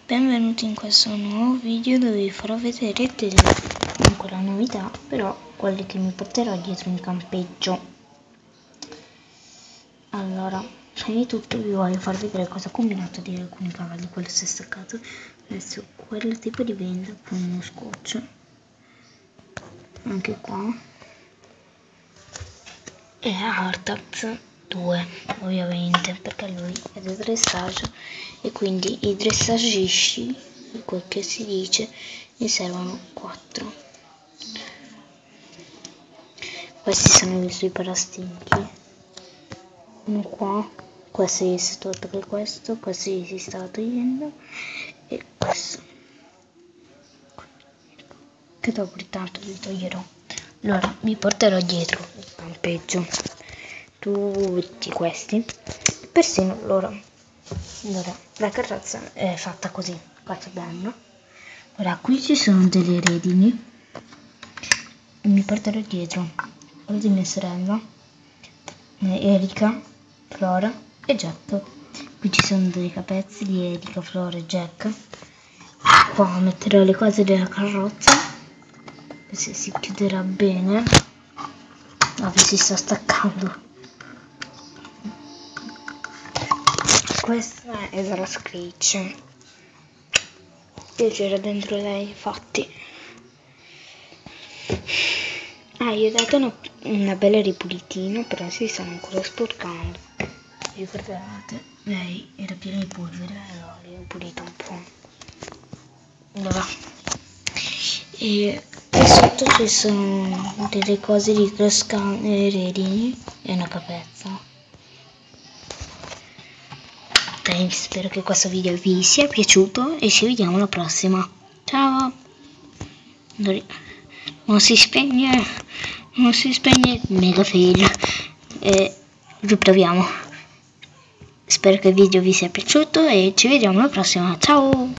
Benvenuti in questo nuovo video dove vi farò vedere delle ancora novità, però quelle che mi porterò dietro in campeggio. Allora, prima di tutto vi voglio far vedere cosa ho combinato di alcuni cavalli. Quello si è staccato, adesso quel tipo di benda con uno scotch, anche qua, e Artax 2 ovviamente, perché lui è del dressage e quindi i dressagisti, quel che si dice, ne servono 4. Questi sono i suoi parastinchi, uno qua, questo si tolto per questo si stava togliendo, e questo che dopo tanto li toglierò. Allora mi porterò dietro il campeggio tutti questi, persino loro. Allora la carrozza è fatta così, fatto bello. Ora qui ci sono delle redini e mi porterò dietro quello di mia sorella, Erika, Flora e Jack. Qui ci sono dei capezzi di Erika, Flora e Jack. Qua metterò le cose della carrozza, se si chiuderà bene. Vabbè, si sta staccando. Questa è Zara Screech, e c'era dentro lei, infatti. Gli ho dato una bella ripulitina, però si stanno ancora sporcando. Ricordate? Lei era piena di polvere, allora le ho pulito un po'. Allora, e sotto ci sono delle cose di redini e una capezza. Dai, spero che questo video vi sia piaciuto e ci vediamo alla prossima. Ciao! Non si spegne, mega fail. Riproviamo. Spero che il video vi sia piaciuto e ci vediamo alla prossima. Ciao!